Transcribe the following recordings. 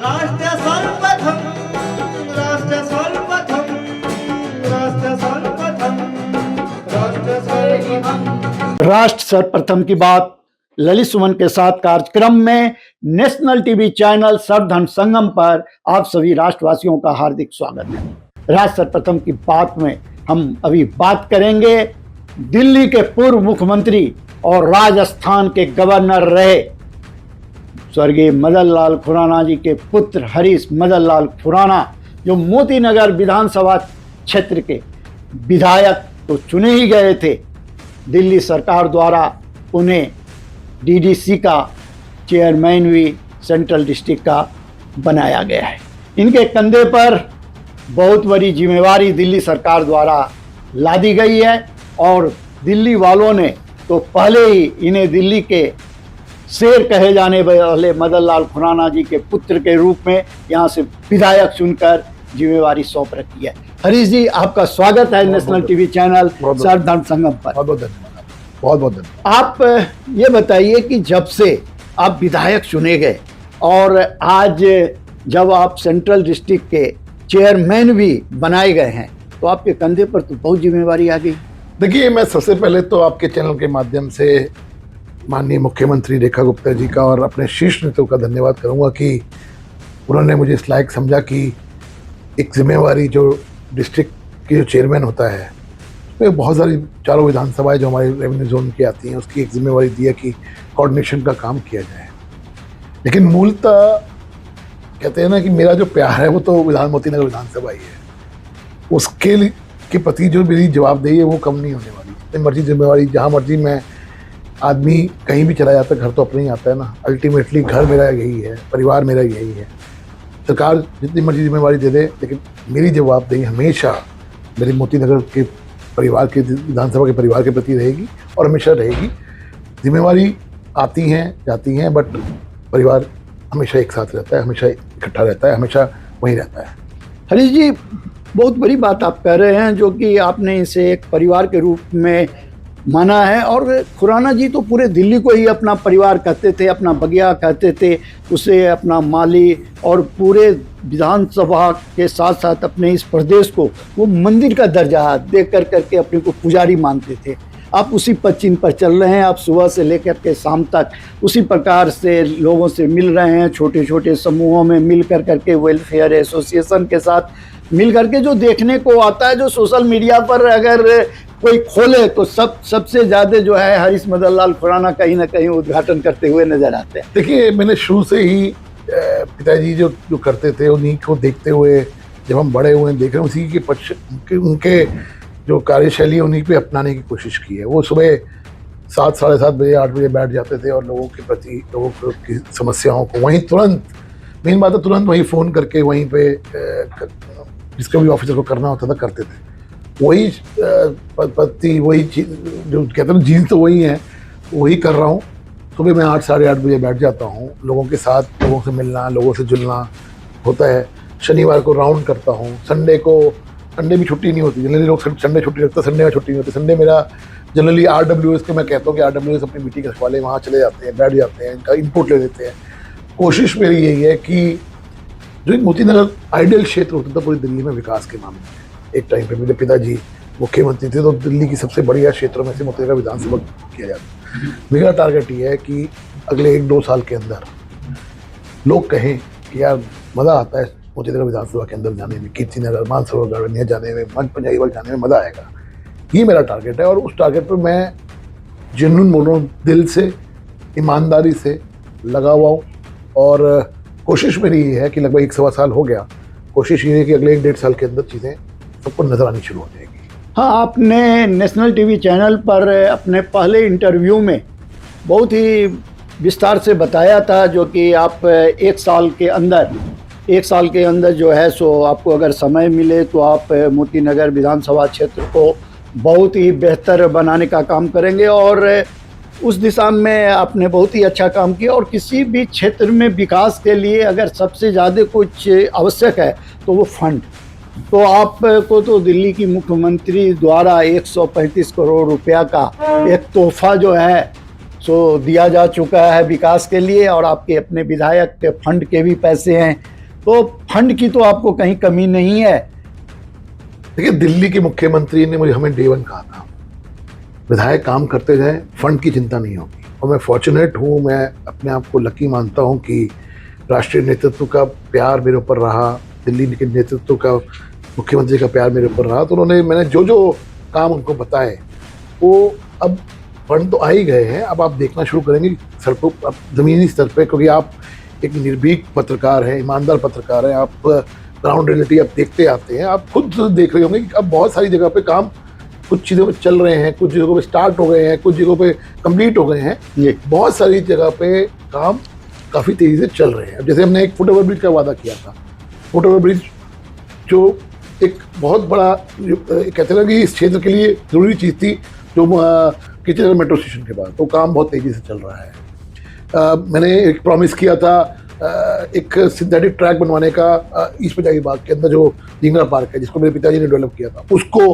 राष्ट्र सर्वप्रथम राष्ट्र सर्वप्रथम राष्ट्र सर्वप्रथम राष्ट्र सर्वप्रथम राष्ट्र सर्वप्रथम की बात ललित सुमन के साथ कार्यक्रम में नेशनल टीवी चैनल सर्वधर्म संगम पर आप सभी राष्ट्रवासियों का हार्दिक स्वागत है। राष्ट्र सर्वप्रथम की बात में हम अभी बात करेंगे दिल्ली के पूर्व मुख्यमंत्री और राजस्थान के गवर्नर रहे स्वर्गीय मदन लाल खुराना जी के पुत्र हरीश मदन लाल खुराना, जो मोती नगर विधानसभा क्षेत्र के विधायक तो चुने ही गए थे। दिल्ली सरकार द्वारा उन्हें डीडीसी का चेयरमैन भी सेंट्रल डिस्ट्रिक्ट का बनाया गया है। इनके कंधे पर बहुत बड़ी जिम्मेवारी दिल्ली सरकार द्वारा लादी गई है और दिल्ली वालों ने तो पहले ही इन्हें दिल्ली के शेर कहे जाने वाले मदन लाल खुराना जी के पुत्र के रूप में यहाँ से विधायक चुनकर जिम्मेवारी सौंप रखी है। हरीश जी, आपका स्वागत है नेशनल टीवी चैनल सर्वधर्म संगम पर। बहुत बहुत धन्यवाद। बहुत बहुत धन्यवाद। आप ये बताइए कि जब से आप विधायक चुने गए और आज जब आप सेंट्रल डिस्ट्रिक्ट के चेयरमैन भी बनाए गए हैं, तो आपके कंधे पर तो बहुत जिम्मेवारी आ गई। देखिए, मैं सबसे पहले तो आपके चैनल के माध्यम से माननीय मुख्यमंत्री रेखा गुप्ता जी का और अपने शीर्ष नेताओं का धन्यवाद करूंगा कि उन्होंने मुझे इस लायक समझा कि एक जिम्मेवारी जो डिस्ट्रिक्ट की जो चेयरमैन होता है, उसमें बहुत सारी चारों विधानसभाएं जो हमारे रेवेन्यू जोन की आती हैं, उसकी एक जिम्मेवारी दी है कि कोऑर्डिनेशन का काम किया जाए। लेकिन मूलतः कहते हैं ना कि मेरा जो प्यार है वो तो मोती नगर विधानसभा ही है। उसके के प्रति जो मेरी जवाबदेही है वो कम नहीं होने वाली। जितनी मर्जी जिम्मेवारी, जहाँ मर्जी मैं आदमी कहीं भी चला जाता है, घर तो अपने ही आता है ना। अल्टीमेटली घर मेरा यही है, परिवार मेरा यही है। सरकार जितनी मर्जी जिम्मेवारी दे दे, लेकिन मेरी जवाबदेही हमेशा मेरे मोती नगर के परिवार के, विधानसभा के परिवार के प्रति रहेगी और हमेशा रहेगी। जिम्मेवारी आती हैं जाती हैं, बट परिवार हमेशा एक साथ रहता है, हमेशा इकट्ठा रहता है, हमेशा वहीं रहता है। हरीश जी, बहुत बड़ी बात आप कह रहे हैं, जो कि आपने इसे एक परिवार के रूप में माना है। और खुराना जी तो पूरे दिल्ली को ही अपना परिवार कहते थे, अपना बगिया कहते थे, उसे अपना माली, और पूरे विधानसभा के साथ साथ अपने इस प्रदेश को वो मंदिर का दर्जा दे करके अपने को पुजारी मानते थे। आप उसी पद पर चल रहे हैं। आप सुबह से लेकर के शाम तक उसी प्रकार से लोगों से मिल रहे हैं, छोटे छोटे समूहों में मिल करके, वेलफेयर एसोसिएशन के साथ मिल करके। जो देखने को आता है, जो सोशल मीडिया पर अगर कोई खोले तो सबसे ज़्यादा जो है हरीश मदन लाल खुराना कहीं ना कहीं उद्घाटन करते हुए नजर आते हैं। देखिए, मैंने शुरू से ही पिताजी जो करते थे उन्हीं को देखते हुए जब हम बड़े हुए देख रहे हैं, उसी के उनके जो कार्यशैली है उन्हीं पे अपनाने की कोशिश की है। वो सुबह 7, साढ़े 7 बजे 8 बजे बैठ जाते थे और लोगों के प्रति, लोगों की समस्याओं को वहीं तुरंत, मेन बात है तुरंत वहीं फ़ोन करके वहीं पे जिसको भी ऑफिसर को करना होता था करते थे। वही पत्ती, वही जो कहते हैं जीन्स तो वही है, वही कर रहा हूँ। सुबह मैं 8, साढ़े 8 बजे बैठ जाता हूँ, लोगों के साथ, लोगों से मिलना, लोगों से जुलना होता है। शनिवार को राउंड करता हूँ। संडे भी छुट्टी नहीं होती। जनरली लोग संडे छुट्टी रखते, संडे में छुट्टी नहीं होती। संडे मेरा जनरली RWS के, मैं कहता हूँ कि RWS अपनी मीटिंग रखवा ले, वहाँ चले जाते हैं, बैठ जाते हैं, इनका इनपुट ले लेते हैं। कोशिश मेरी यही है कि जो मोती नगर आइडियल क्षेत्र होता था पूरी दिल्ली में विकास के मामले में, एक टाइम पे मेरे पिताजी मुख्यमंत्री थे तो दिल्ली की सबसे बढ़िया क्षेत्रों में से मोती नगर विधानसभा किया जाता। मेरा टारगेट ये है कि अगले 1-2 साल के अंदर लोग कहें कि यार मज़ा आता है मोती नगर विधानसभा के अंदर जाने में, कीर्ति नगर, मानसरोवर गार्डन जाने में, मन पंजाबी बाग जाने में मज़ा आएगा। ये मेरा टारगेट है और उस टारगेट पर मैं जेन्युइन बोल रहा हूँ, दिल से, ईमानदारी से लगा हुआ हूँ। और कोशिश मेरी ये है कि लगभग 1-1.25 साल हो गया, कोशिश ये है कि अगले 1-1.5 साल के अंदर चीज़ें सबको नजर आनी शुरू हो जाएगी। हाँ, आपने नेशनल टीवी चैनल पर अपने पहले इंटरव्यू में बहुत ही विस्तार से बताया था, जो कि आप 1 साल के अंदर जो है सो आपको अगर समय मिले तो आप मोती नगर विधानसभा क्षेत्र को बहुत ही बेहतर बनाने का काम करेंगे। और उस दिशा में आपने बहुत ही अच्छा काम किया। और किसी भी क्षेत्र में विकास के लिए अगर सबसे ज़्यादा कुछ आवश्यक है तो वो फंड। तो आपको तो दिल्ली की मुख्यमंत्री द्वारा 135 करोड़ रुपया का एक तोहफा जो है सो दिया जा चुका है विकास के लिए, और आपके अपने विधायक के फंड के भी पैसे हैं, तो फंड की तो आपको कहीं कमी नहीं है। देखिए, दिल्ली के मुख्यमंत्री ने मुझे हमें डे 1 कहा था, विधायक काम करते जाए, फंड की चिंता नहीं होगी। और मैं फॉर्चुनेट हूँ, मैं अपने आप को लकी मानता हूँ कि राष्ट्रीय नेतृत्व का प्यार मेरे ऊपर रहा, दिल्ली के नेतृत्व का, मुख्यमंत्री का प्यार मेरे ऊपर रहा। तो उन्होंने, मैंने जो जो काम उनको बताए, वो अब फंड तो आ ही गए हैं। अब आप देखना शुरू करेंगे सड़कों, अब ज़मीनी स्तर पे, क्योंकि आप एक निर्भीक पत्रकार हैं, ईमानदार पत्रकार हैं, आप ग्राउंड रियलिटी आप देखते आते हैं, आप खुद देख रहे होंगे कि अब बहुत सारी जगह पे काम, कुछ चीज़ों पे चल रहे हैं, कुछ जगहों पे स्टार्ट हो गए हैं, कुछ जगहों पे कंप्लीट हो गए हैं, बहुत सारी जगह पे काम काफ़ी तेज़ी से चल रहे हैं। अब जैसे हमने एक फुट ओवर ब्रिज का वादा किया था, फुट ओवर ब्रिज जो एक बहुत बड़ा, कहते हैं कि इस क्षेत्र के लिए ज़रूरी चीज़ थी, जो किचनर मेट्रो स्टेशन के बाद, तो काम बहुत तेज़ी से चल रहा है। मैंने एक प्रॉमिस किया था एक सिंथेटिक ट्रैक बनवाने का ईस्ट पंजाबी बाग के अंदर, जो ढींगरा पार्क है, जिसको मेरे पिताजी ने डेवलप किया था, उसको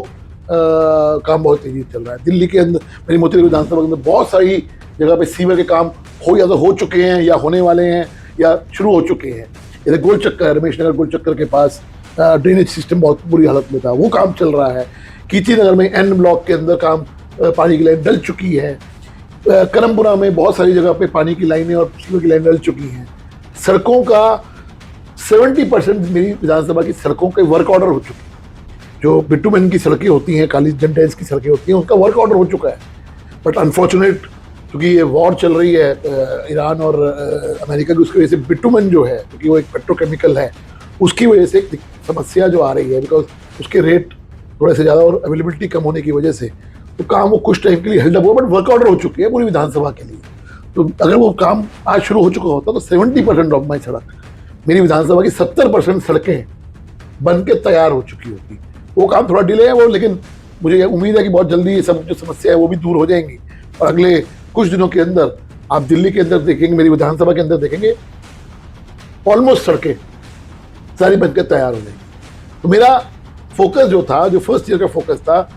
काम बहुत तेज़ी से चल रहा है। दिल्ली के अंदर, मेरी मोती विधानसभा के अंदर बहुत सारी जगह पे सीवर के काम या तो हो चुके हैं, या होने वाले हैं, या शुरू हो चुके हैं। जैसे गोल चक्कर, रमेश नगर गोल चक्कर के पास ड्रेनेज सिस्टम बहुत बुरी हालत में था, वो काम चल रहा है। कीर्ति नगर में एन ब्लॉक के अंदर काम, पानी की लाइन डल चुकी है। करमपुरा में बहुत सारी जगह पे पानी की लाइनें और सीवर की लाइन डल चुकी हैं। सड़कों का 70% मेरी विधानसभा की सड़कों के वर्क ऑर्डर हो चुके हैं। जो बिटुमेन की सड़कें होती हैं, काली जंटेल्स की सड़कें होती हैं, उनका वर्क ऑर्डर हो चुका है। बट अनफॉर्चुनेट, क्योंकि ये वॉर चल रही है ईरान और अमेरिका की, उसकी वजह से बिटुमेन जो है, क्योंकि वो एक पेट्रोकेमिकल है, उसकी वजह से एक समस्या जो आ रही है, बिकॉज उसके रेट थोड़े से ज़्यादा और अवेलेबिलिटी कम होने की वजह से तो काम वो कुछ टाइम के लिए हेल्ड अप हुआ, बट वर्क ऑर्डर हो चुकी है पूरी विधानसभा के लिए। तो अगर वो काम आज शुरू हो चुका होता तो 70% ऑफ माई सड़क, मेरी विधानसभा की 70% सड़कें बन के तैयार हो चुकी होती। वो काम थोड़ा डिले है वो, लेकिन मुझे उम्मीद है कि बहुत जल्दी ये सब जो समस्या है वो भी दूर हो जाएंगी, और अगले कुछ दिनों के अंदर आप दिल्ली के अंदर देखेंगे, मेरी विधानसभा के अंदर देखेंगे, ऑलमोस्ट सड़कें सारी बनकर तैयार हो जाएंगी। तो मेरा फोकस जो था, जो फर्स्ट ईयर का फोकस था,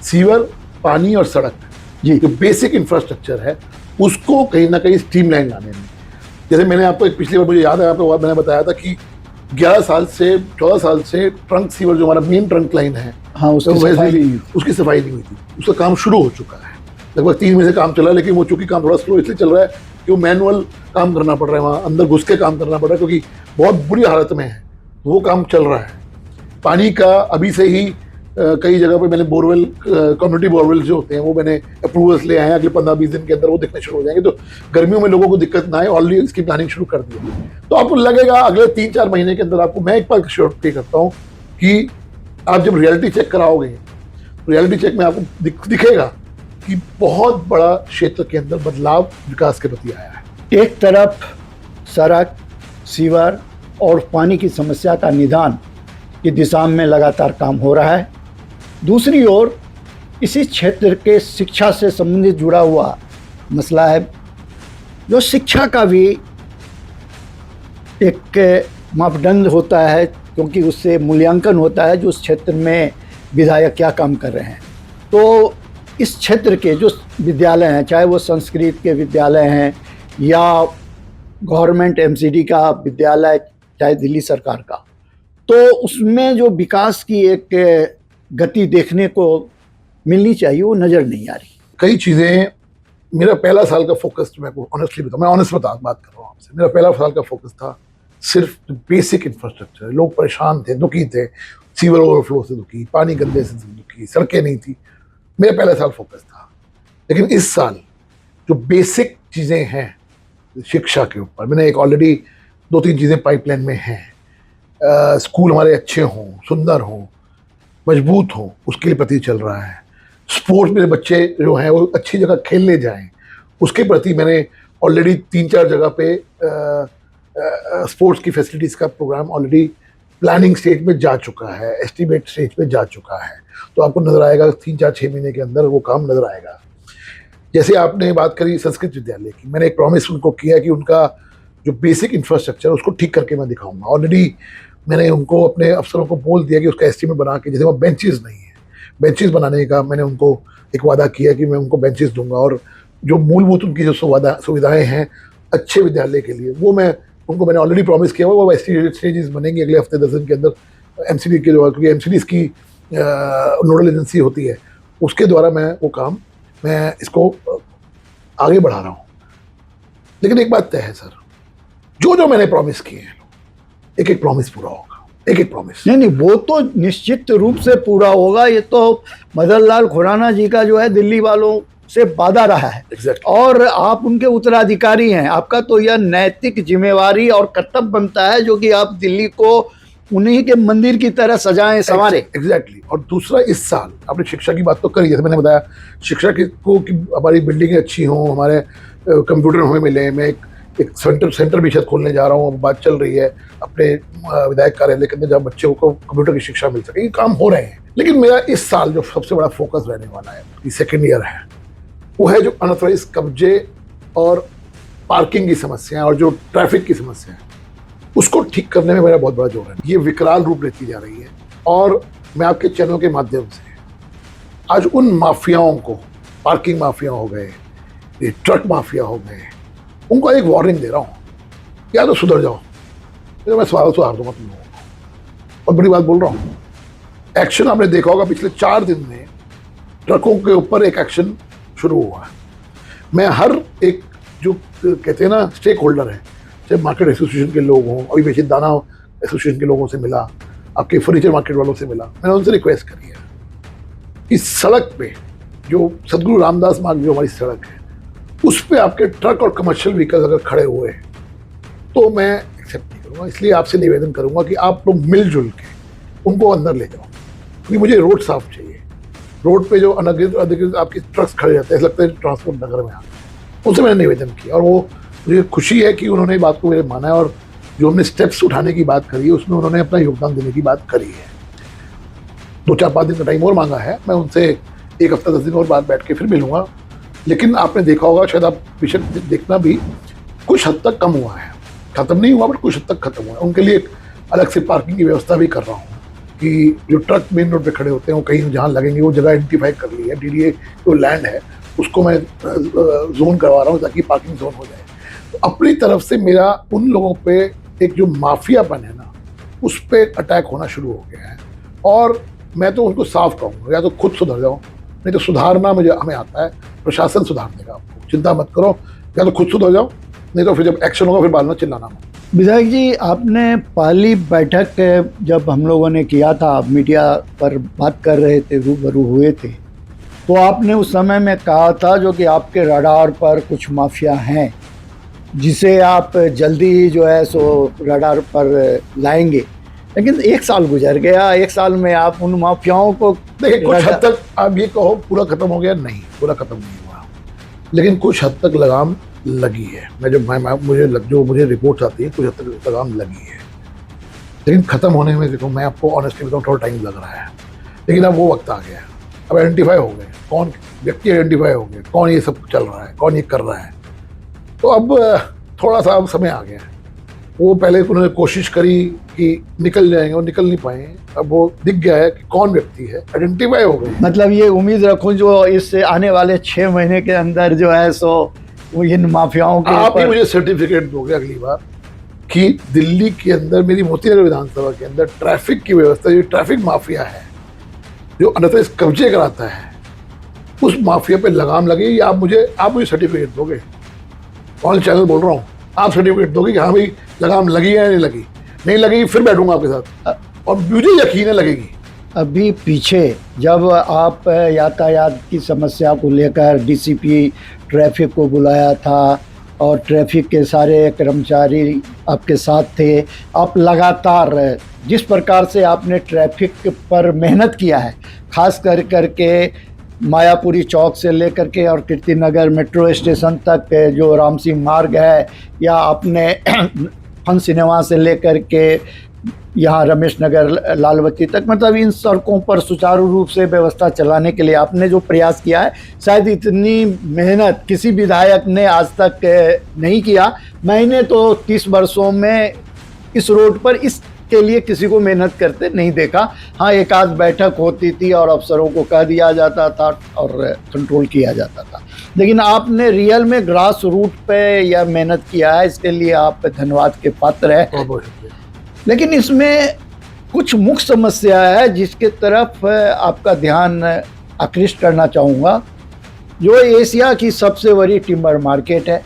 सीवर, पानी और सड़क, ये जो बेसिक इंफ्रास्ट्रक्चर है, उसको कहीं ना कहीं स्ट्रीमलाइन लाने में। जैसे मैंने आपको एक पिछली बार, मुझे याद है आपको मैंने बताया था कि 11 साल से 14 साल से ट्रंक सीवर, जो हमारा मेन ट्रंक लाइन है, हाँ, उसकी सफाई नहीं हुई थी। उसका काम शुरू हो चुका है, लगभग 3 महीने से काम चला है, लेकिन वो चूंकि काम थोड़ा स्लो इसलिए चल रहा है कि वो मैनुअल काम करना पड़ रहा है, वहाँ अंदर घुस के काम करना पड़ रहा है, क्योंकि बहुत बुरी हालत में है। वो काम चल रहा है। पानी का अभी से ही कई जगह पे मैंने बोरवेल, कम्युनिटी बोरवेल जो होते हैं, वो मैंने अप्रूवल्स ले आए हैं। अगले 15-20 दिन के अंदर वो दिखने शुरू हो जाएंगे, तो गर्मियों में लोगों को दिक्कत ना आए, ऑलरेडी इसकी प्लानिंग शुरू कर दी है। तो आपको लगेगा अगले 3-4 महीने के अंदर, आपको मैं एक बार श्योर पे करता हूँ कि आप जब रियलिटी चेक कराओगे, रियलिटी चेक में आपको दिखेगा कि बहुत बड़ा क्षेत्र के अंदर बदलाव विकास के प्रति आया है। एक तरफ सड़क, सीवर और पानी की समस्या का निदान की दिशा में लगातार काम हो रहा है, दूसरी ओर इसी क्षेत्र के शिक्षा से संबंधित जुड़ा हुआ मसला है, जो शिक्षा का भी एक मापदंड होता है, क्योंकि उससे मूल्यांकन होता है जो उस क्षेत्र में विधायक क्या काम कर रहे हैं। तो इस क्षेत्र के जो विद्यालय हैं, चाहे वो संस्कृत के विद्यालय हैं या गवर्नमेंट एमसीडी का विद्यालय, चाहे दिल्ली सरकार का, तो उसमें जो विकास की एक गति देखने को मिलनी चाहिए, वो नज़र नहीं आ रही। कई चीज़ें, मेरा पहला साल का फोकस, मैं ऑनेस्टली बताऊँ, मैं ऑनेस्ट बात कर रहा हूँ आपसे, मेरा पहला साल का फोकस था सिर्फ बेसिक इंफ्रास्ट्रक्चर। लोग परेशान थे, दुखी थे, सीवर ओवरफ्लो से दुखी, पानी गंदे से दुखी, सड़कें नहीं थी, मेरा पहला साल फोकस था। लेकिन इस साल जो बेसिक चीज़ें हैं शिक्षा के ऊपर, मैंने एक ऑलरेडी 2-3 चीज़ें पाइपलाइन में हैं। स्कूल हमारे अच्छे हों, सुंदर हों, मजबूत हों, उसके लिए प्रति चल रहा है। स्पोर्ट्स, मेरे बच्चे जो हैं वो अच्छी जगह खेलने जाएं, उसके प्रति मैंने ऑलरेडी 3-4 जगह पे स्पोर्ट्स की फैसिलिटीज़ का प्रोग्राम ऑलरेडी प्लानिंग स्टेज में जा चुका है, एस्टिमेट स्टेज में जा चुका है। तो आपको नज़र आएगा 3-4-6 महीने के अंदर वो काम नज़र आएगा। जैसे आपने बात करी संस्कृत विद्यालय की, मैंने एक प्रॉमिस उनको किया कि उनका जो बेसिक इंफ्रास्ट्रक्चर है उसको ठीक करके मैं दिखाऊंगा। ऑलरेडी मैंने उनको, अपने अफसरों को बोल दिया कि उसका एस्टीमेट बना के, जैसे वो बेंचेस नहीं है, बेंचेस बनाने का मैंने उनको एक वादा किया कि मैं उनको बेंचेस दूंगा, और जो मूलभूत उनकी जो सुविधाएं हैं अच्छे विद्यालय के लिए, वो मैंने ऑलरेडी प्रॉमिस किया हुआ। वो स्टेजेस बनेंगे अगले हफ्ते 10 दिन के अंदर एमसीडी के द्वारा, क्योंकि एमसीडी की नोडल एजेंसी होती है, उसके द्वारा मैं इसको आगे बढ़ा रहा हूँ। लेकिन एक बात तय है सर, जो मैंने प्रॉमिस किए हैं, एक एक प्रॉमिस पूरा होगा, एक एक प्रॉमिस। नहीं, वो तो निश्चित रूप से पूरा होगा। ये तो मदन लाल खुराना जी का जो है दिल्ली वालों से वादा रहा है। Exactly. और आप उनके उत्तराधिकारी हैं। आपका तो यह नैतिक जिम्मेवारी और कर्तव्य बनता है जो कि आप दिल्ली को उन्हीं के मंदिर की तरह सजाएं, संवारें। एग्जैक्टली। और दूसरा, इस साल आपने शिक्षा की बात तो करी, जैसे मैंने बताया शिक्षा की हमारी बिल्डिंगें अच्छी हों, हमारे कंप्यूटर हमें मिले। मैं एक सेंटर भी शायद खोलने जा रहा हूँ, बात चल रही है अपने विधायक कार्यालय के अंदर, जहाँ बच्चों को कंप्यूटर की शिक्षा मिल सके। ये काम हो रहे हैं। लेकिन मेरा इस साल जो सबसे बड़ा फोकस रहने वाला है, ये सेकेंड ईयर है, वो है जो अनऑथराइज कब्जे और पार्किंग की समस्या और जो ट्रैफिक की समस्या है, उसको ठीक करने में मेरा बहुत बड़ा जोर है। ये विकराल रूप लेती जा रही है और मैं आपके चैनल के माध्यम से आज उन माफियाओं को, पार्किंग माफिया हो गए, ये ट्रक माफिया हो गए, उनको एक वार्निंग दे रहा हूँ, या तो सुधर जाओ, तो मैं सुधार दूंगा तुम लोगों को। और बड़ी बात बोल रहा हूँ, एक्शन आपने देखा होगा पिछले 4 दिन में ट्रकों के ऊपर एक एक्शन शुरू हुआ है। मैं हर एक जो कहते हैं ना स्टेक होल्डर है, चाहे मार्केट एसोसिएशन के लोग हों, अभी बेचे दाना एसोसिएशन के लोगों से मिला, आपके फर्नीचर मार्केट वालों से मिला, मैंने उनसे रिक्वेस्ट करी है, इस सड़क पे जो सदगुरु रामदास मार्ग जो हमारी सड़क है, उस पे आपके ट्रक और कमर्शियल व्हीकल अगर खड़े हुए तो मैं एक्सेप्ट नहीं करूँगा। इसलिए आपसे निवेदन करूँगा कि आप लोग मिलजुल के उनको अंदर ले जाओ, क्योंकि मुझे रोड साफ चाहिए। रोड पे जो अधिकृत आपके ट्रक्स खड़े रहते हैं, ऐसा लगता है ट्रांसपोर्ट नगर में आ गए। उनसे मैंने निवेदन किया और वो मुझे खुशी है कि उन्होंने बात को मेरे माना है और जो हमने स्टेप्स उठाने की बात करी है उसमें उन्होंने अपना योगदान देने की बात करी है। 2-4-5 दिन का टाइम और मांगा है, मैं उनसे 1 हफ्ता 10 दिन और बाद बैठ के फिर मिलूंगा। लेकिन आपने देखा होगा, शायद आप विषय देखना भी, कुछ हद तक कम हुआ है, खत्म नहीं हुआ बट कुछ हद तक खत्म हुआ है। उनके लिए एक अलग से पार्किंग की व्यवस्था भी कर रहा हूँ कि जो ट्रक मेन रोड पे खड़े होते हैं वो कहीं जहाँ लगेंगे वो जगह आइडेंटिफाई कर ली है। डीडीए जो लैंड है उसको मैं जोन करवा रहा हूँ ताकि पार्किंग जोन हो जाए। तो अपनी तरफ से मेरा उन लोगों पे एक जो माफियापन है ना, उस पर अटैक होना शुरू हो गया है। और मैं तो उनको साफ कहूँगा, या तो खुद सुधर जाओ, नहीं तो सुधारना हमें आता है, प्रशासन सुधार देगा आपको, चिंता मत करो। या तो खुद सुधर जाओ, नहीं तो फिर जब एक्शन होगा फिर बाद में चिल्लाना मत। विधायक जी, आपने पहली बैठक जब हम लोगों ने किया था, मीडिया पर बात कर रहे थे, रूबरू हुए थे, तो आपने उस समय में कहा था जो कि आपके रडार पर कुछ माफिया हैं जिसे आप जल्दी ही जो है सो रडार पर लाएंगे। लेकिन 1 साल गुजर गया, 1 साल में आप उन माफियाओं को देखिए, कुछ हद तक आप ये कहो पूरा खत्म हो गया, नहीं पूरा खत्म नहीं हुआ, लेकिन कुछ हद तक लगाम लगी है। मुझे रिपोर्ट्स आती है, कुछ हद तक लगाम लगी है, लेकिन खत्म होने में देखो, मैं आपको ऑनेस्टली बताऊँ, थोड़ा टाइम लग रहा है। लेकिन अब वो वक्त आ गया है, अब आइडेंटिफाई हो गए, कौन व्यक्ति आइडेंटिफाई हो गए, कौन ये सब चल रहा है, कौन ये कर रहा है। तो अब थोड़ा सा अब समय आ गया है। वो पहले उन्होंने कोशिश करी कि निकल जाएंगे, वो निकल नहीं पाए। अब वो दिख गया है कि कौन व्यक्ति है, आइडेंटिफाई हो गए। मतलब ये उम्मीद रखूं जो इस आने वाले 6 महीने के अंदर जो है सो वो इन माफियाओं के आप ही मुझे सर्टिफिकेट दोगे अगली बार कि दिल्ली के अंदर, मेरी मोतीनगर विधानसभा के अंदर ट्रैफिक की व्यवस्था, जो ट्रैफिक माफिया है जो अनधिकृत कब्जे कराता है, उस माफिया पे लगाम लगे। आप मुझे सर्टिफिकेट दोगे, ऑन चैनल बोल रहा हूँ, आप सर्टिफिकेट दोगे कि हाँ भाई लगाम लगी है या नहीं लगी, फिर बैठूंगा आपके साथ और मुझे यकीन है लगेगी। अभी पीछे जब आप यातायात की समस्या को लेकर डीसीपी ट्रैफिक को बुलाया था और ट्रैफिक के सारे कर्मचारी आपके साथ थे, आप लगातार जिस प्रकार से आपने ट्रैफिक पर मेहनत किया है, खास करके मायापुरी चौक से लेकर के और कीर्तिनगर मेट्रो स्टेशन तक जो रामसी मार्ग है, या आपने फन सिनेमा से लेकर के यहाँ रमेश नगर लालबत्ती तक, मतलब इन सड़कों पर सुचारू रूप से व्यवस्था चलाने के लिए आपने जो प्रयास किया है, शायद इतनी मेहनत किसी विधायक ने आज तक नहीं किया। मैंने तो 30 वर्षों में इस रोड पर इस के लिए किसी को मेहनत करते नहीं देखा। हाँ, एक आध बैठक होती थी और अफसरों को कह दिया जाता था और कंट्रोल किया जाता था, लेकिन आपने रियल में ग्रास रूट पे यह मेहनत किया है, इसके लिए आप धन्यवाद के पात्र है। बहुत बहुत शुक्रिया। लेकिन इसमें कुछ मुख्य समस्या है जिसके तरफ आपका ध्यान आकृष्ट करना चाहूँगा। जो एशिया की सबसे बड़ी टिम्बर मार्केट है,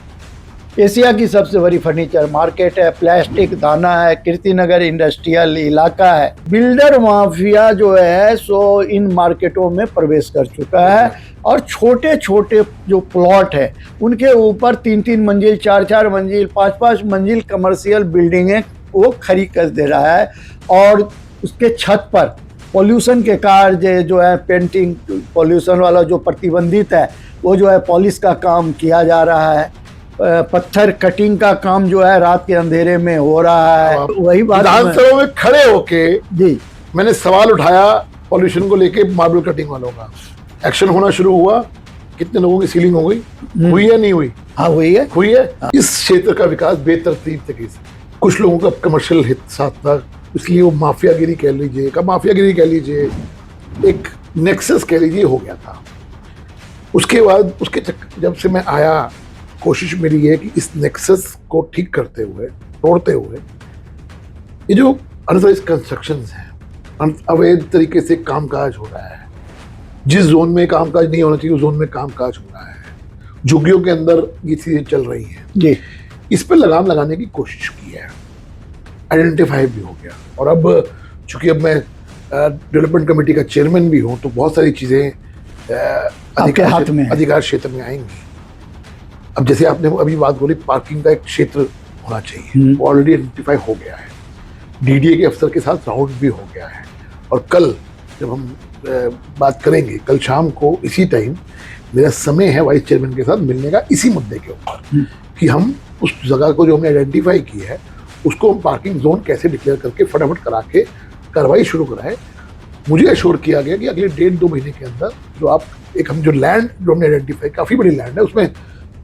एशिया की सबसे बड़ी फर्नीचर मार्केट है, प्लास्टिक दाना है, कीर्तिनगर इंडस्ट्रियल इलाका है। बिल्डर माफिया जो है सो इन मार्केटों में प्रवेश कर चुका है और छोटे छोटे जो प्लॉट है उनके ऊपर 3-3 मंजिल, 4-4 मंजिल, 5-5 मंजिल कमर्शियल बिल्डिंगें वो खड़ी कर दे रहा है। और उसके छत पर पॉल्यूशन के कार्य जो है, पेंटिंग पॉल्यूशन वाला जो प्रतिबंधित है वो जो है, पॉलिश का काम किया जा रहा है। पत्थर कटिंग का काम जो है रात के अंधेरे में हो रहा है। वही बात विधानसभा में खड़े होके जी मैंने सवाल उठाया पॉल्यूशन को लेके, मार्बल कटिंग वालों का एक्शन होना शुरू हुआ। कितने लोगों की सीलिंग हो गई? हुई है नहीं हुई? हाँ, हुई है। हुई है। इस क्षेत्र का विकास बेतरतीब तरीके से, कुछ लोगों का कमर्शियल हित साथ था, इसलिए वो माफियागिरी कह लीजिए, एक नेक्सस कह लीजिए, हो गया था। उसके बाद जब से मैं आया, कोशिश मेरी ये है कि इस नेक्सस को ठीक करते हुए, तोड़ते हुए, ये जो अनऑथराइज्ड कंस्ट्रक्शंस हैं, अवैध तरीके से कामकाज हो रहा है, जिस जोन में कामकाज नहीं होना चाहिए उस जोन में कामकाज हो रहा है, झुग्गियों के अंदर ये चीजें चल रही हैं जी, इस पर लगाम लगाने की कोशिश की है। आइडेंटिफाई भी हो गया। और अब चूंकि अब मैं डेवलपमेंट कमेटी का चेयरमैन भी हूँ, तो बहुत सारी चीजें आपके हाथ में अधिकार क्षेत्र में आएंगी। अब जैसे आपने अभी बात बोली, पार्किंग का एक क्षेत्र होना चाहिए, वो ऑलरेडी आइडेंटिफाई हो गया है। डीडीए के अफसर के साथ राउंड भी हो गया है। और कल जब हम बात करेंगे, कल शाम को इसी टाइम मेरा समय है वाइस चेयरमैन के साथ मिलने का, इसी मुद्दे के ऊपर कि हम उस जगह को जो हमने आइडेंटिफाई की है उसको हम पार्किंग जोन कैसे डिक्लेयर करके फटाफट करा के कार्रवाई शुरू कराएं। मुझे अश्योर किया गया कि अगले 1.5-2 महीने के अंदर हम जो लैंड जो हमने आइडेंटिफाई, काफ़ी बड़ी लैंड है, उसमें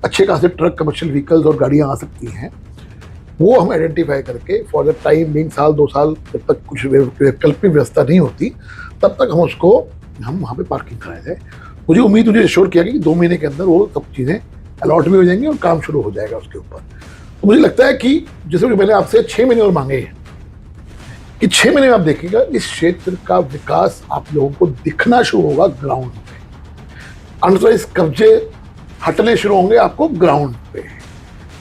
अच्छे खासे ट्रक, कमर्शियल व्हीकल्स और गाड़ियाँ आ सकती हैं, वो हम आइडेंटिफाई करके फॉर द टाइम बीइंग 1-2 साल, जब तक कुछ वैकल्पिक व्यवस्था नहीं होती तब तक हम वहाँ पे पार्किंग कराए जाए। मुझे अश्योर किया गया कि 2 महीने के अंदर वो सब चीज़ें अलॉट भी हो जाएंगी और काम शुरू हो जाएगा उसके ऊपर। तो मुझे लगता है कि जैसे मैंने आपसे 6 महीने और मांगे हैं कि 6 महीने में आप देखिएगा इस क्षेत्र का विकास आप लोगों को दिखना शुरू होगा ग्राउंड पे। अनऑथराइज्ड कब्जे हटने शुरू होंगे आपको ग्राउंड पे,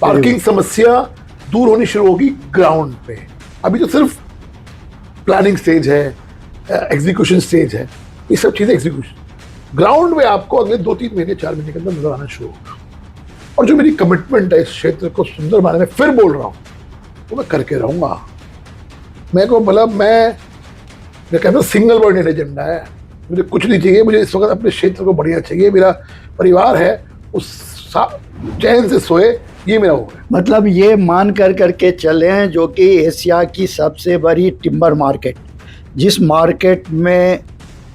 पार्किंग समस्या दूर होनी शुरू होगी ग्राउंड पे। अभी तो सिर्फ प्लानिंग स्टेज है, एग्जीक्यूशन स्टेज है, ये सब चीजें एग्जीक्यूशन, ग्राउंड में आपको अगले 2-3 महीने 4 महीने के अंदर नजर आना शुरू होगा। और जो मेरी कमिटमेंट है इस क्षेत्र को सुंदर बनाने में, फिर बोल रहा हूँ, वो मैं करके रहूंगा। मैं कहता हूँ सिंगल वर्डेड एजेंडा है, मुझे कुछ नहीं चाहिए, मुझे इस वक्त अपने क्षेत्र को बढ़िया चाहिए, मेरा परिवार है उस चैन से सोए, ये मेरा वो है। मतलब ये मान करके चलें जो कि एशिया की सबसे बड़ी टिम्बर मार्केट, जिस मार्केट में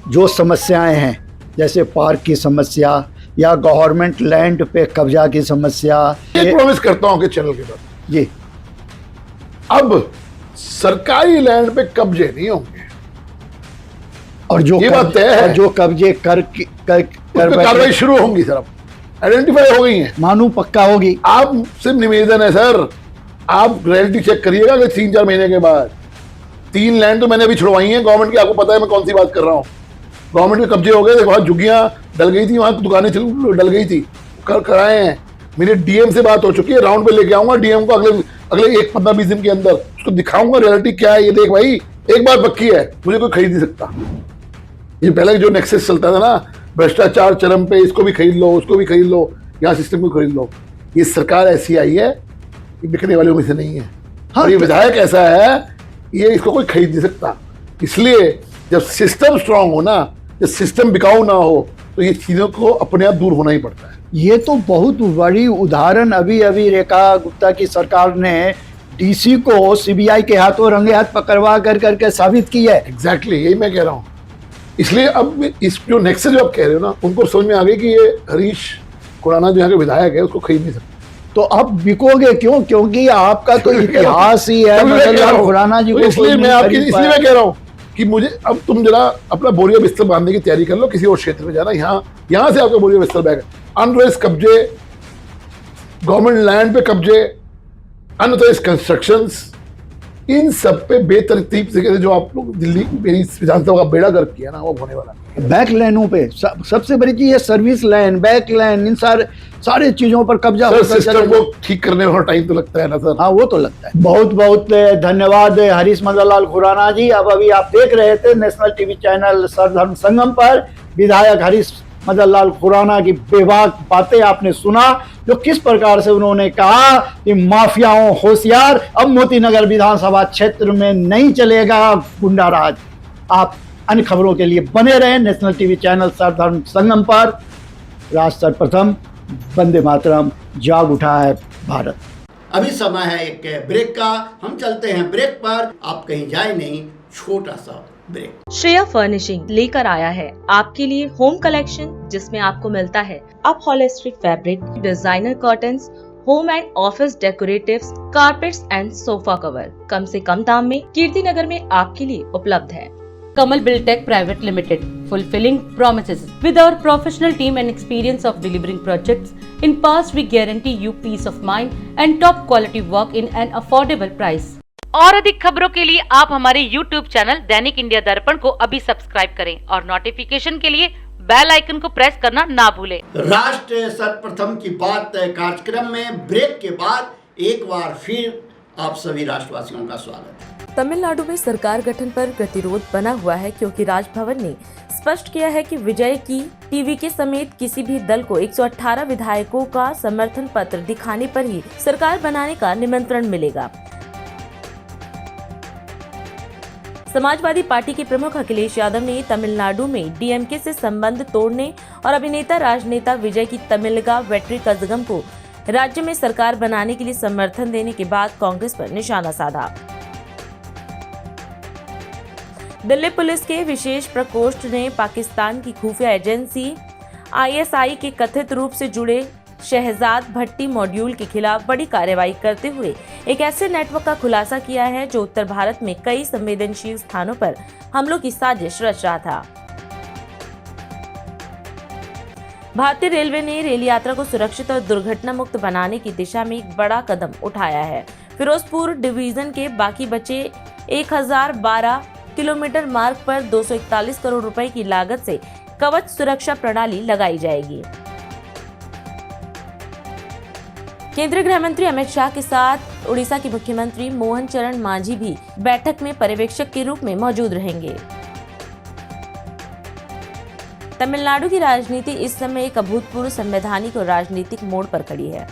जो समस्याएं हैं जैसे पार्क की समस्या या गवर्नमेंट लैंड पे कब्जा की समस्या, एक प्रॉमिस करता हूँ कि चैनल के बाद जी, अब सरकारी लैंड पे कब्जे नहीं होंगे, और जो ये बात तय है, और जो कब्जे कर कार्रवाई शुरू होंगी सर, अब आइडेंटिफाई हो गई है, मानू पक्का होगी। आप सिर्फ निवेदन है सर, आप रियलिटी चेक करिएगा कि 3-4 महीने के बाद 3 लैंड तो मैंने अभी छुड़वाई हैं गवर्नमेंट की, आपको पता है मैं कौन सी बात कर रहा हूँ। गवर्नमेंट के कब्जे हो गए, वहाँ झुग्गियाँ डल गई थी, वहाँ दुकानें डल गई थी, कराए हैं। मेरे डीएम से बात हो चुकी है, राउंड पे लेके आऊंगा डीएम को अगले 15-20 दिन के अंदर, उसको दिखाऊंगा रियलिटी क्या है। ये देख भाई, एक बात पक्की है, मुझे कोई खरीद नहीं सकता। ये पहले जो नेक्सस चलता था ना, भ्रष्टाचार चरम पे, इसको भी खरीद लो, उसको भी खरीद लो, यहाँ सिस्टम को खरीद लो, ये सरकार ऐसी आई है, ये बिकने वालों में से नहीं है। हाँ, और ये विधायक ऐसा है, ये इसको कोई खरीद नहीं सकता। इसलिए जब सिस्टम स्ट्रांग हो ना, जब सिस्टम बिकाऊ ना हो, तो ये चीजों को अपने आप दूर होना ही पड़ता है। ये तो बहुत बड़ी उदाहरण अभी रेखा गुप्ता की सरकार ने डीसी को सीबीआई के हाथों रंगे हाथ पकड़वा करके साबित की है। एग्जैक्टली यही मैं कह रहा हूँ। इसलिए अब इस जो नेक्स्ट जो आप कह रहे हो ना, उनको समझ में आ गई कि ये हरीश खुराना जो यहाँ के विधायक है उसको खरीद नहीं सकते। तो अब बिकोगे क्यों? क्योंकि आपका तो इतिहास ही है मदनलाल खुराना जी को। इसलिए मैं कह रहा हूँ कि मुझे अब तुम जरा अपना बोरिया बिस्तर बांधने की तैयारी कर लो, किसी और क्षेत्र में जाना, यहाँ से आपका बोरिया बिस्तर बैग, अनरेस कब्जे, गवर्नमेंट लैंड पे कब्जे, अनऑथराइज्ड कंस्ट्रक्शंस, इन सब पे बेतरतीब से जो आप लोग दिल्ली मेरी विधानसभा का बेड़ा गर्क किया ना, वो होने वाला है। बैक लाइनों पे सबसे बड़ी चीज है सर्विस लाइन, बैक लाइन, इन सारे चीजों पर कब्जा होता सिस्टम को ठीक करने में टाइम तो लगता है ना सर। हाँ, वो तो लगता है। बहुत बहुत धन्यवाद हरीश मदनलाल खुराना जी। अब अभी आप देख रहे थे नेशनल टीवी चैनल सर्वधर्म संगम पर विधायक हरीश मदनलाल खुराना की बेबाक बातें आपने सुना, जो किस प्रकार से उन्होंने कहा कि माफियाओं होशियार, अब मोतीनगर विधानसभा क्षेत्र में नहीं चलेगा गुंडा राज। आप अन्य खबरों के लिए बने रहे नेशनल टीवी चैनल सर्वधर्म संगम पर। राष्ट्र सर्वप्रथम, वंदे मातरम, जाग उठा है भारत। अभी समय है एक ब्रेक का, हम चलते हैं ब्रेक पर, आप कहीं जाए नहीं, छोटा सा ब्रेक। श्रेया फर्निशिंग लेकर आया है आपके लिए होम कलेक्शन, जिसमें आपको मिलता है upholstery fabric, designer curtains, home and office decoratives, carpets and sofa cover कम से कम दाम में कीर्ति नगर में आपके लिए उपलब्ध है। Kamal Buildtech Private Limited, fulfilling promises. With our professional team and experience of delivering projects, in past we guarantee you peace of mind and top quality work in an affordable price. और अधिक खबरों के लिए आप हमारे YouTube channel दैनिक India दर्पण को अभी सब्सक्राइब करें और नोटिफिकेशन के लिए बेल आइकन को प्रेस करना ना भूलें। राष्ट्र सर्वप्रथम की बात कार्यक्रम में ब्रेक के बाद एक बार फिर आप सभी राष्ट्रवासियों का स्वागत है। तमिलनाडु में सरकार गठन पर गतिरोध बना हुआ है, क्योंकि राजभवन ने स्पष्ट किया है कि विजय की टीवीके समेत किसी भी दल को 118 विधायकों का समर्थन पत्र दिखाने पर ही सरकार बनाने का निमंत्रण मिलेगा। समाजवादी पार्टी के प्रमुख अखिलेश यादव ने तमिलनाडु में डीएमके से संबंध तोड़ने और अभिनेता राजनेता विजय की तमिलगा वेट्री कजगम को राज्य में सरकार बनाने के लिए समर्थन देने के बाद कांग्रेस पर निशाना साधा। दिल्ली पुलिस के विशेष प्रकोष्ठ ने पाकिस्तान की खुफिया एजेंसी आईएसआई के कथित रूप से जुड़े शहजाद भट्टी मॉड्यूल के खिलाफ बड़ी कार्रवाई करते हुए एक ऐसे नेटवर्क का खुलासा किया है जो उत्तर भारत में कई संवेदनशील स्थानों पर हमलों की साजिश रच रहा था। भारतीय रेलवे ने रेल यात्रा को सुरक्षित और दुर्घटना मुक्त बनाने की दिशा में एक बड़ा कदम उठाया है। फिरोजपुर डिवीजन के बाकी बचे 1012 किलोमीटर मार्ग पर 241 करोड़ रुपए की लागत से कवच सुरक्षा प्रणाली लगाई जाएगी। केंद्रीय गृह मंत्री अमित शाह के साथ उड़ीसा के मुख्यमंत्री मोहन चरण मांझी भी बैठक में पर्यवेक्षक के रूप में मौजूद रहेंगे। तमिलनाडु की राजनीति इस समय एक अभूतपूर्व संवैधानिक और राजनीतिक मोड़ पर खड़ी है।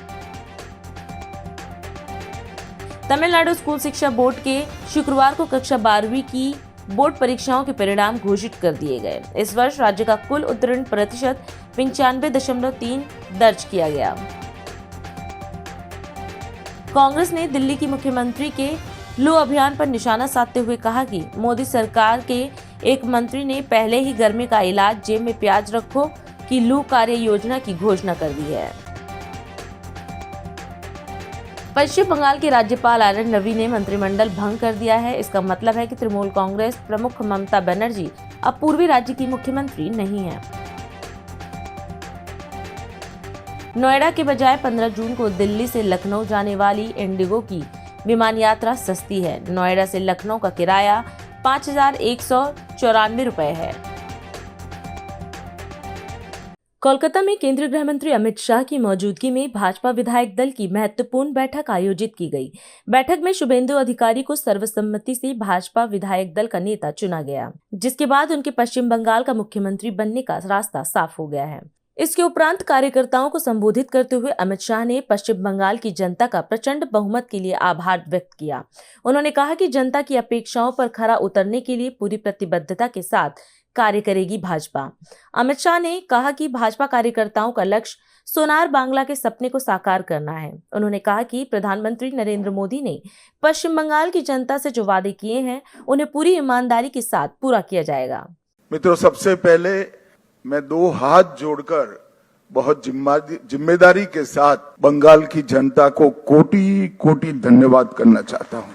तमिलनाडु स्कूल शिक्षा बोर्ड के शुक्रवार को कक्षा 12वीं की बोर्ड परीक्षाओं के परिणाम घोषित कर दिए गए। इस वर्ष राज्य का कुल उत्तीर्ण प्रतिशत 95.3 दर्ज किया गया। कांग्रेस ने दिल्ली की मुख्यमंत्री के लू अभियान पर निशाना साधते हुए कहा कि मोदी सरकार के एक मंत्री ने पहले ही गर्मी का इलाज जेब में प्याज रखो की लू कार्य योजना की घोषणा कर दी है। पश्चिम बंगाल के राज्यपाल आरएन रवि ने मंत्रिमंडल भंग कर दिया है। इसका मतलब है कि तृणमूल कांग्रेस प्रमुख ममता बनर्जी अब पूर्वी राज्य की मुख्यमंत्री नहीं है। नोएडा के बजाय 15 जून को दिल्ली से लखनऊ जाने वाली इंडिगो की विमान यात्रा सस्ती है। नोएडा से लखनऊ का किराया 5,194 रुपए है। कोलकाता में केंद्रीय गृह मंत्री अमित शाह की मौजूदगी में भाजपा विधायक दल की महत्वपूर्ण बैठक आयोजित की गई। बैठक में शुभेंदु अधिकारी को सर्वसम्मति से भाजपा विधायक दल का नेता चुना गया, जिसके बाद उनके पश्चिम बंगाल का मुख्यमंत्री बनने का रास्ता साफ हो गया है। इसके उपरांत कार्यकर्ताओं को संबोधित करते हुए अमित शाह ने पश्चिम बंगाल की जनता का प्रचंड बहुमत के लिए आभार व्यक्त किया। उन्होंने कहा कि जनता की अपेक्षाओं पर खरा उतरने के लिए पूरी प्रतिबद्धता के साथ कार्य करेगी भाजपा। अमित शाह ने कहा कि भाजपा कार्यकर्ताओं का लक्ष्य सोनार बांग्ला के सपने को साकार करना है। उन्होंने कहा कि प्रधानमंत्री नरेंद्र मोदी ने पश्चिम बंगाल की जनता से जो वादे किए हैं उन्हें पूरी ईमानदारी के साथ पूरा किया जाएगा। मित्रों, सबसे पहले मैं दो हाथ जोड़कर बहुत जिम्मेदारी के साथ बंगाल की जनता को कोटि कोटि धन्यवाद करना चाहता हूं।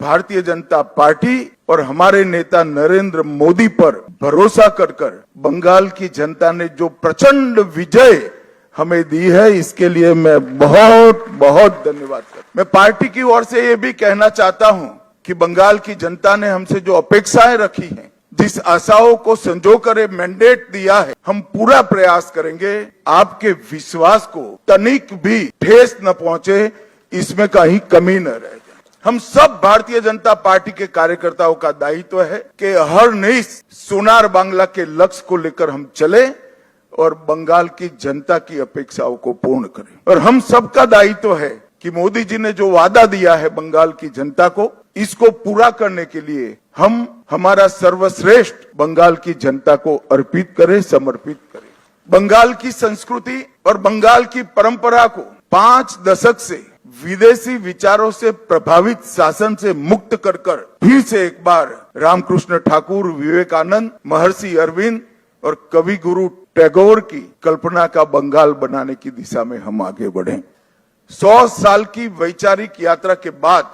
भारतीय जनता पार्टी और हमारे नेता नरेंद्र मोदी पर भरोसा कर बंगाल की जनता ने जो प्रचंड विजय हमें दी है, इसके लिए मैं बहुत बहुत धन्यवाद करता हूं। मैं पार्टी की ओर से ये भी कहना चाहता हूं कि बंगाल की जनता ने हमसे जो अपेक्षाएं रखी हैं, जिस आशाओं को संजो कर मैंडेट दिया है, हम पूरा प्रयास करेंगे आपके विश्वास को तनिक भी ठेस न पहुंचे, इसमें कहीं कमी न रह जाए। हम सब भारतीय जनता पार्टी के कार्यकर्ताओं का दायित्व है कि हर नई सोनार बांग्ला के लक्ष्य को लेकर हम चले और बंगाल की जनता की अपेक्षाओं को पूर्ण करें। और हम सबका दायित्व है कि मोदी जी ने जो वादा दिया है बंगाल की जनता को, इसको पूरा करने के लिए हम हमारा सर्वश्रेष्ठ बंगाल की जनता को अर्पित करें, समर्पित करें। बंगाल की संस्कृति और बंगाल की परंपरा को 5 दशक से विदेशी विचारों से प्रभावित शासन से मुक्त कर फिर से एक बार रामकृष्ण ठाकुर, विवेकानंद, महर्षि अरविंद और कवि गुरु टैगोर की कल्पना का बंगाल बनाने की दिशा में हम आगे बढ़े। 100 साल की वैचारिक यात्रा के बाद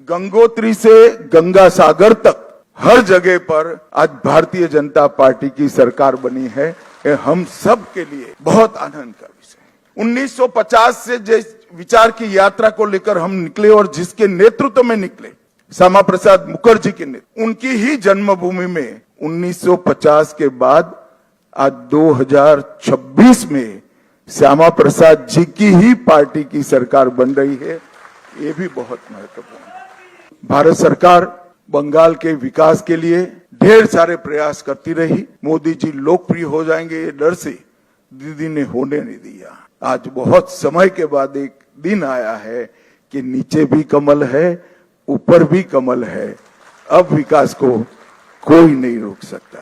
गंगोत्री से गंगा सागर तक हर जगह पर आज भारतीय जनता पार्टी की सरकार बनी है। ये हम सब के लिए बहुत आनंद का विषय है। 1950 से जिस विचार की यात्रा को लेकर हम निकले और जिसके नेतृत्व में निकले, श्यामा प्रसाद मुखर्जी के नेतृत्व, उनकी ही जन्मभूमि में 1950 के बाद आज 2026 में श्यामा प्रसाद जी की ही पार्टी की सरकार बन रही है। ये भी बहुत महत्वपूर्ण है। भारत सरकार बंगाल के विकास के लिए ढेर सारे प्रयास करती रही। मोदी जी लोकप्रिय हो जाएंगे ये डर से दीदी ने होने नहीं दिया। आज बहुत समय के बाद एक दिन आया है कि नीचे भी कमल है, ऊपर भी कमल है। अब विकास को कोई नहीं रोक सकता।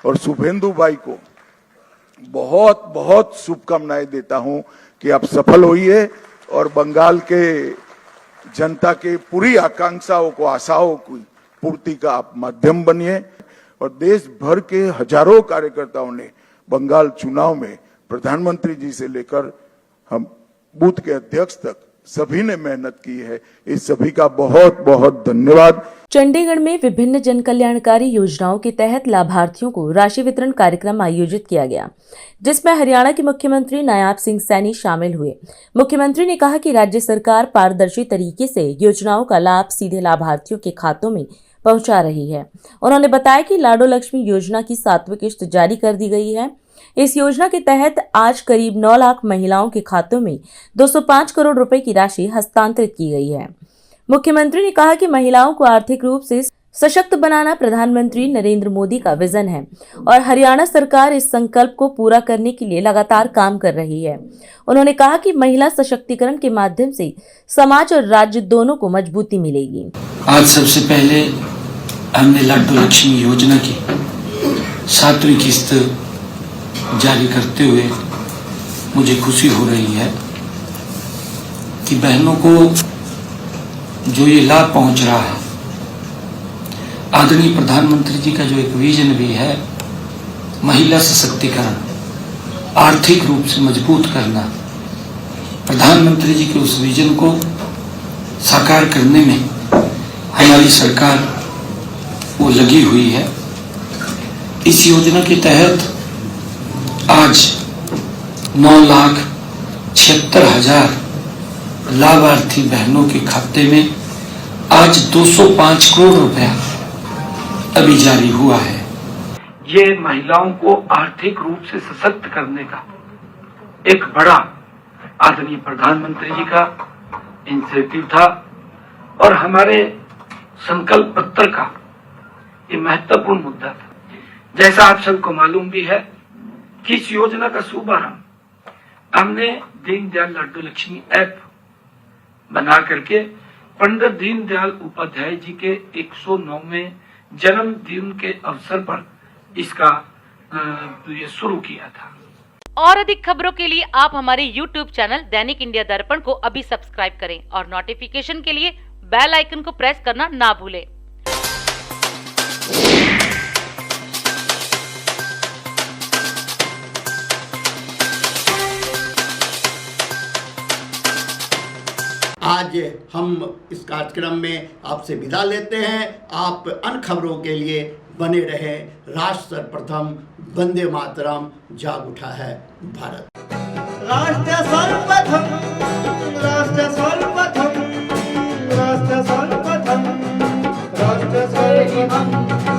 और शुभेंदु भाई को बहुत बहुत शुभकामनाएं देता हूं कि आप सफल होइए और बंगाल के जनता के पूरी आकांक्षाओं को, आशाओं की पूर्ति का आप माध्यम बनिए। और देश भर के हजारों कार्यकर्ताओं ने बंगाल चुनाव में प्रधानमंत्री जी से लेकर हम बूथ के अध्यक्ष तक सभी ने मेहनत की है। इस सभी का बहुत बहुत धन्यवाद। चंडीगढ़ में विभिन्न जन कल्याणकारी योजनाओं के तहत लाभार्थियों को राशि वितरण कार्यक्रम आयोजित किया गया, जिसमें हरियाणा के मुख्यमंत्री नायाब सिंह सैनी शामिल हुए। मुख्यमंत्री ने कहा कि राज्य सरकार पारदर्शी तरीके से योजनाओं का लाभ सीधे लाभार्थियों के खातों में पहुंचा रही है। उन्होंने बताया कि लाडो लक्ष्मी योजना की 7वीं किश्त जारी कर दी गई है। इस योजना के तहत आज करीब 9 लाख महिलाओं के खातों में 205 करोड़ रुपए की राशि हस्तांतरित की गई है। मुख्यमंत्री ने कहा कि महिलाओं को आर्थिक रूप से सशक्त बनाना प्रधानमंत्री नरेंद्र मोदी का विजन है और हरियाणा सरकार इस संकल्प को पूरा करने के लिए लगातार काम कर रही है। उन्होंने कहा कि महिला सशक्तिकरण के माध्यम से समाज और राज्य दोनों को मजबूती मिलेगी। आज सबसे पहले हमने लाडो लक्ष्मी योजना की 7वीं किस्त जारी करते हुए मुझे खुशी हो रही है कि बहनों को जो ये लाभ पहुंच रहा है, आदरणीय प्रधानमंत्री जी का जो एक विजन भी है, महिला सशक्तिकरण, आर्थिक रूप से मजबूत करना, प्रधानमंत्री जी के उस विजन को साकार करने में हमारी सरकार वो लगी हुई है। इस योजना के तहत आज 9,76,000 लाभार्थी बहनों के खाते में आज 205 करोड़ रुपया अभी जारी हुआ है। ये महिलाओं को आर्थिक रूप से सशक्त करने का एक बड़ा आदरणीय प्रधानमंत्री जी का इनिशिएटिव था और हमारे संकल्प पत्र का ये महत्वपूर्ण मुद्दा था। जैसा आप सबको मालूम भी है कि इस योजना का शुभारंभ हमने दीनदयाल लाडो लक्ष्मी ऐप बना करके पंडित दीनदयाल उपाध्याय जी के 109वें जन्मदिन के अवसर पर इसका ये शुरू किया था। और अधिक खबरों के लिए आप हमारे YouTube चैनल दैनिक इंडिया दर्पण को अभी सब्सक्राइब करें और नोटिफिकेशन के लिए बेल आइकन को प्रेस करना ना भूलें। आज हम इस कार्यक्रम में आपसे विदा लेते हैं। आप अन्य खबरों के लिए बने रहे। राष्ट्र सर्वप्रथम, वंदे मातरम, जाग उठा है भारत। राष्ट्र सर्वप्रथम, राष्ट्र सर्वप्रथम, राष्ट्र सर्वप्रथम, राष्ट्र सर्वप्रथम।